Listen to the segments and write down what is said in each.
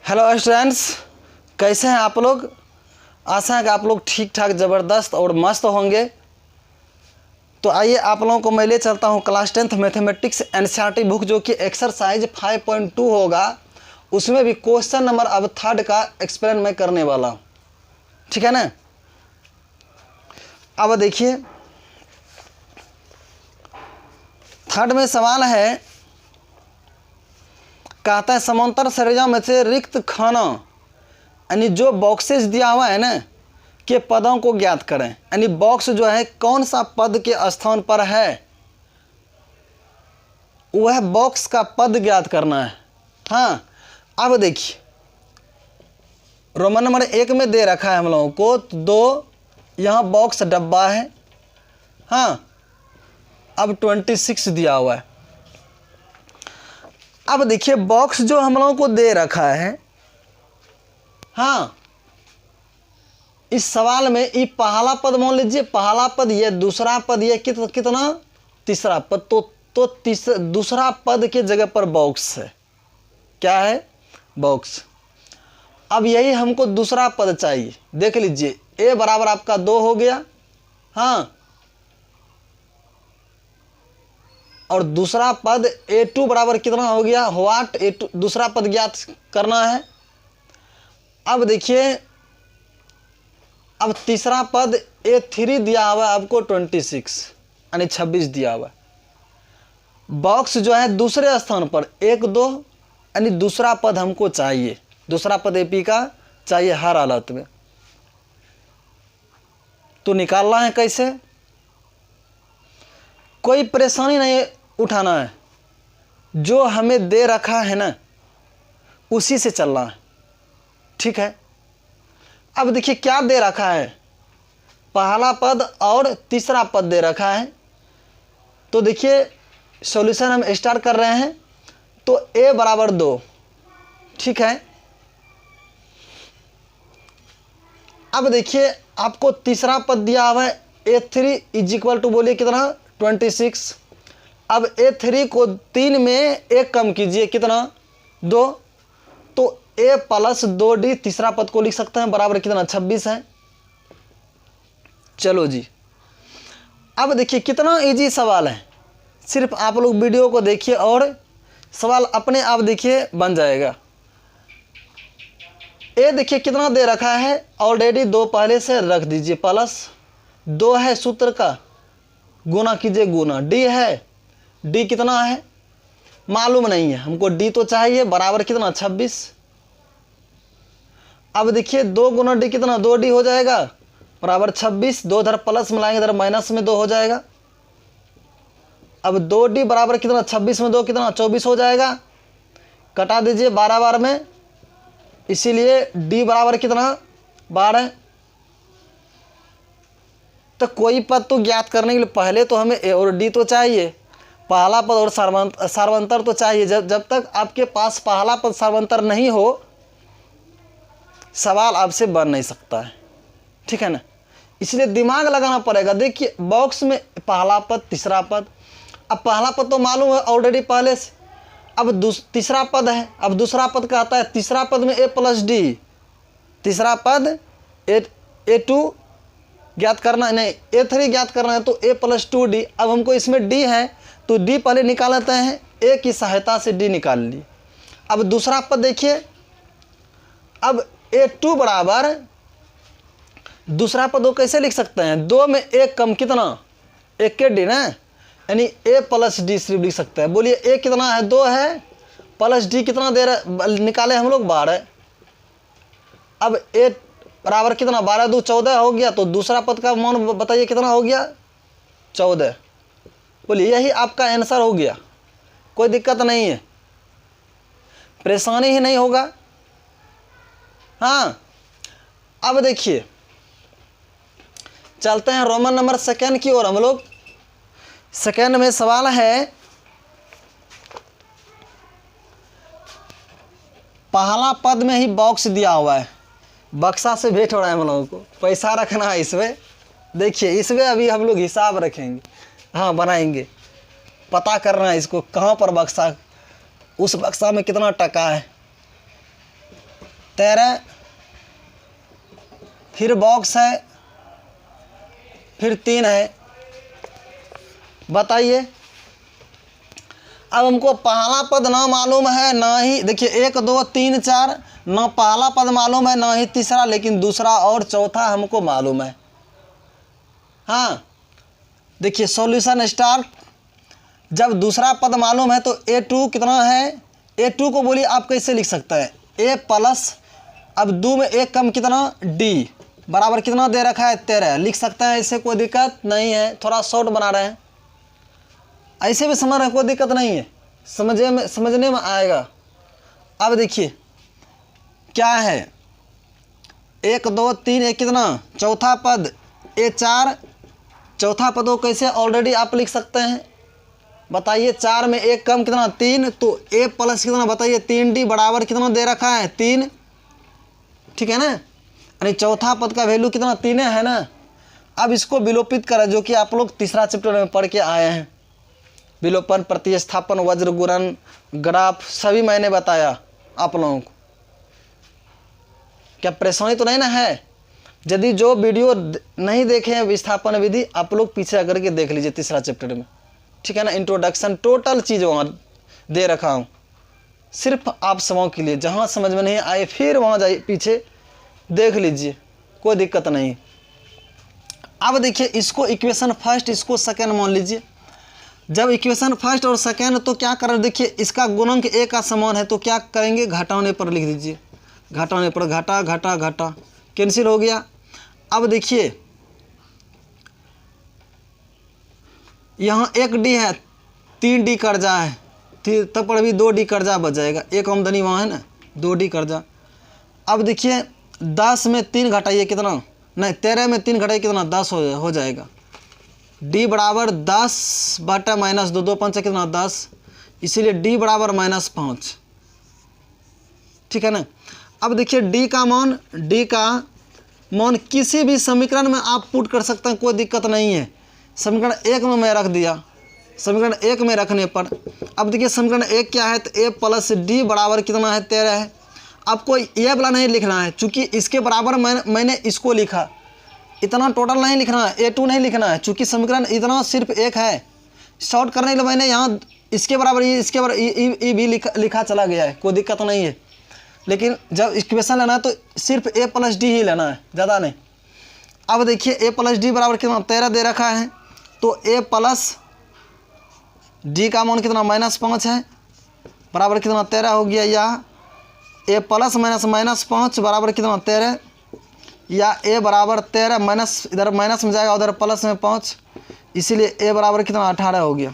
Hello students, कैसे हैं आप लोग। आशा है कि आप लोग ठीक ठाक ज़बरदस्त और मस्त होंगे। तो आइए आप लोगों को मैं ले चलता हूं class 10th mathematics NCERT book, जो कि एक्सरसाइज 5.2 होगा। उसमें भी क्वेश्चन नंबर अब 3rd का एक्सप्लेन मैं करने वाला हूँ, ठीक है ना। अब देखिए 3rd में सवाल है, कहता है समांतर श्रेणियों में से रिक्त खाना यानी जो बॉक्सेस दिया हुआ है ना के पदों को ज्ञात करें। यानी बॉक्स जो है कौन सा पद के स्थान पर है, वह बॉक्स का पद ज्ञात करना है। हाँ, अब देखिए रोमन नंबर 1 में दे रखा है हम लोगों को 2, यहाँ बॉक्स डब्बा है। हाँ, अब 26 दिया हुआ है। अब देखिए बॉक्स जो हम लोगों को दे रखा है, हाँ, इस सवाल में ये पहला पद मान लीजिए, पहला पद, ये दूसरा पद, ये कितना तीसरा पद। तो दूसरा पद के जगह पर बॉक्स है। क्या है? बॉक्स। अब यही हमको दूसरा पद चाहिए। देख लीजिए a बराबर आपका 2 हो गया। हाँ, और दूसरा पद a2 बराबर कितना हो गया, व्हाट a2, दूसरा पद ज्ञात करना है। अब देखिए अब तीसरा पद a3 दिया हुआ है आपको 26 यानी 26 दिया हुआ है। बॉक्स जो है दूसरे स्थान पर 1 2 यानी दूसरा पद हमको चाहिए, दूसरा पद AP का चाहिए हर हालत में। तो निकालना है कैसे, कोई परेशानी नहीं उठाना है, जो हमें दे रखा है ना उसी से चलना है, ठीक है। अब देखिए क्या दे रखा है, पहला पद और तीसरा पद दे रखा है। तो देखिए सॉल्यूशन हम स्टार्ट कर रहे हैं। तो a बराबर 2, ठीक है। अब देखिए आपको तीसरा पद दिया हुआ है a3 इज इक्वल टू, बोलिए कितना, 26। अब a3 को 3 में 1 कम कीजिए, कितना, 2। तो a प्लस 2d तीसरा पद को लिख सकते हैं, बराबर कितना, 26 है। चलो जी, अब देखिए कितना इजी सवाल है। सिर्फ आप लोग वीडियो को देखिए और सवाल अपने आप देखिए बन जाएगा। ए देखिए कितना दे रखा है, ऑलरेडी 2 पहले से रख दीजिए, प्लस 2 है सूत्र का, गुना कीजिए, गुना, डी है, डी कितना है मालूम नहीं है हमको, डी तो चाहिए, बराबर कितना, 26। अब देखिए 2 गुना डी कितना, 2d हो जाएगा, बराबर 26। 2 इधर प्लस मिलाएंगे, इधर माइनस में 2 हो जाएगा। अब 2d बराबर कितना, 26 में 2 कितना, 24 हो जाएगा। कटा दीजिए 12 बार में, इसीलिए d बराबर कितना, 12। तो कोई पद तो ज्ञात करने के लिए पहले तो हमें a और d तो चाहिए, पहला पद और सार्वंतर तो चाहिए। जब तक आपके पास पहला पद सार्वंतर नहीं हो, सवाल आपसे बन नहीं सकता है, ठीक है ना। इसलिए दिमाग लगाना पड़ेगा। देखिए बॉक्स में पहला पद तीसरा पद, अब पहला पद तो मालूम है ऑलरेडी पहले से, अब तीसरा पद है। अब दूसरा पद का आता है, तीसरा पद में a प्लस d, तीसरा पद a2 ज्ञात करना है, नहीं a3 ज्ञात करना है, तो a प्लस 2d। अब हमको इसमें d है तो d पहले निकाल लेते हैं, a की सहायता से d निकाल ली। अब दूसरा पद देखिए, अब a2 बराबर, दूसरा पद को कैसे लिख सकते हैं, 2 में 1 कम कितना, 1 के d ना, यानी a प्लस d सिर्फ लिख सकते हैं। बोलिए a कितना है, 2 है, प्लस d कितना दे रहे निकाले हम लोग, 12। अब a बराबर कितना, 12 2 14 हो गया। तो दूसरा पद का मान बताइए कितना हो गया, 14। बोलिए यही आपका आंसर हो गया, कोई दिक्कत नहीं है, परेशानी ही नहीं होगा। हाँ, अब देखिए चलते हैं रोमन नंबर 2 की ओर हम लोग। 2 में सवाल है, पहला पद में ही बॉक्स दिया हुआ है, बक्सा से भेंट हो रहा है हम लोगों को, पैसा रखना है इसमें। देखिए इसमें अभी हम लोग हिसाब रखेंगे, हाँ बनाएंगे, पता करना है इसको कहाँ पर बक्सा, उस बक्सा में कितना टका है। 13, फिर बॉक्स है, फिर 3 है। बताइए, अब हमको पहला पद ना मालूम है ना ही, देखिए 1 2 3 4, ना पहला पद मालूम है ना ही तीसरा, लेकिन दूसरा और चौथा हमको मालूम है। हाँ, देखिए सॉल्यूशन स्टार्ट। जब दूसरा पद मालूम है तो A2 कितना है, A2 को बोलिए आप कैसे लिख सकते हैं, A प्लस, अब 2 में 1 कम कितना, D बराबर कितना दे रखा है, 13 लिख सकते हैं, ऐसे कोई दिक्कत नहीं है। थोड़ा शॉर्ट बना रहे हैं, ऐसे भी समझ रहे हैं, कोई दिक्कत नहीं है, समझने में आएगा। अब देखिए क्या है, 1 2 3, एक कितना, चौथा पद A4, चौथा पद को कैसे ऑलरेडी आप लिख सकते हैं, बताइए। 4 में 1 कम कितना, 3, तो A प्लस कितना बताइए, 3D बराबर कितना दे रखा है, 3, ठीक है ना। यानी चौथा पद का वैल्यू कितना, 3 है ना। अब इसको विलोपित करें, जो कि आप लोग तीसरा चैप्टर में पढ़ के आए हैं। विलोपन, प्रतिस्थापन, वज्र गुणन, ग्राफ सभी मैंने बताया आप लोगों को। क्या परेशानी तो नहीं ना है? यदि जो वीडियो नहीं देखे हैं विस्थापन विधि, आप लोग पीछे आकर के देख लीजिए तीसरा चैप्टर में, ठीक है ना। इंट्रोडक्शन टोटल चीज़ वहाँ दे रखा हूँ, सिर्फ आप सबों के लिए। जहाँ समझ में नहीं आए फिर वहाँ जाइए, पीछे देख लीजिए, कोई दिक्कत नहीं। अब देखिए, इसको इक्वेशन फर्स्ट, इसको सेकेंड मान लीजिए। जब इक्वेशन फर्स्ट और सेकेंड, तो क्या करें, देखिए इसका गुणनक A का समान है, तो क्या करेंगे, घटाने पर लिख दीजिए। घटाने पर घटा घटा घटा कैंसिल हो गया। अब देखिए यहाँ 1D है, 3D कर्जा है, तब पर भी 2D कर्जा बच जाएगा। एक आमदनी वहाँ है ना, 2D कर्जा। अब देखिए 10 में 3 घटाइए कितना, नहीं 13 में 3 घटाइए कितना, 10 हो जाएगा। D बराबर 10 बटा -2, 2 5 कितना, 10, इसीलिए D बराबर -5, ठीक है ना। अब देखिए D का मान किसी भी समीकरण में आप पुट कर सकते हैं, कोई दिक्कत नहीं है। समीकरण 1 में मैं रख दिया, समीकरण 1 में रखने पर अब देखिए समीकरण 1 क्या है, तो A प्लस D बराबर कितना है, 13 है। आपको ये वाला नहीं लिखना है, चूँकि इसके बराबर मैंने इसको लिखा, इतना टोटल नहीं लिखना है, A2 नहीं लिखना है, चूँकि समीकरण इतना सिर्फ 1 है। शॉर्ट करने के लिए मैंने यहाँ इसके बराबर इसके बराबर ई भी लिखा चला गया है, कोई दिक्कत नहीं है। लेकिन जब इक्वेशन लेना है तो सिर्फ A प्लस D ही लेना है, ज़्यादा नहीं। अब देखिए A प्लस D बराबर कितना, 13 दे रखा है, तो A प्लस D का मान कितना, -5 है, बराबर कितना, 13 हो गया। या A प्लस -5 बराबर कितना, 13, या A बराबर 13 माइनस, इधर माइनस में जाएगा, उधर प्लस में 5, इसीलिए A बराबर कितना, 18 हो गया।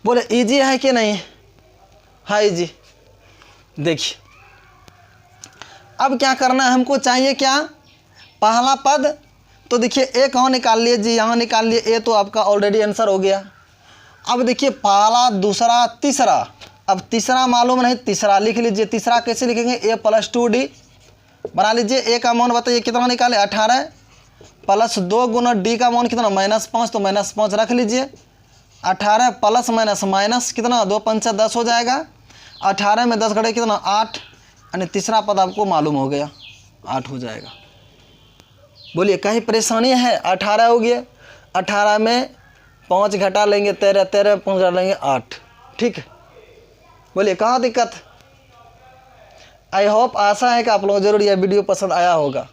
बोले इजी है कि नहीं? हाँ इजी। देखिए अब क्या करना है, हमको चाहिए क्या, पहला पद। तो देखिए A कहाँ निकाल लिए जी, यहाँ निकाल लिए A, तो आपका ऑलरेडी आंसर हो गया। अब देखिए पहला, दूसरा, तीसरा, अब तीसरा मालूम नहीं, तीसरा लिख लीजिए। तीसरा कैसे लिखेंगे, A प्लस 2D बना लीजिए। A का मान बताइए कितना निकाले, 18 प्लस 2 गुना D का मान कितना, -5, तो -5 रख लीजिए। 18 प्लस माइनस माइनस कितना, 2 5 10 हो जाएगा। 18 में 10 घटे कितना, 8, यानी तीसरा पद आपको मालूम हो गया, 8 हो जाएगा। बोलिए कहीं परेशानी है? 18 हो गया, 18 में 5 घटा लेंगे 13, 13 में 5 घटा लेंगे 8, ठीक है। बोलिए कहाँ दिक्कत? आई होप, आशा है कि आप लोगों को जरूर यह वीडियो पसंद आया होगा।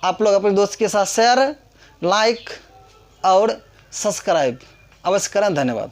आप लोग अपने दोस्त के साथ शेयर, लाइक और सब्सक्राइब अवश्य करें। धन्यवाद।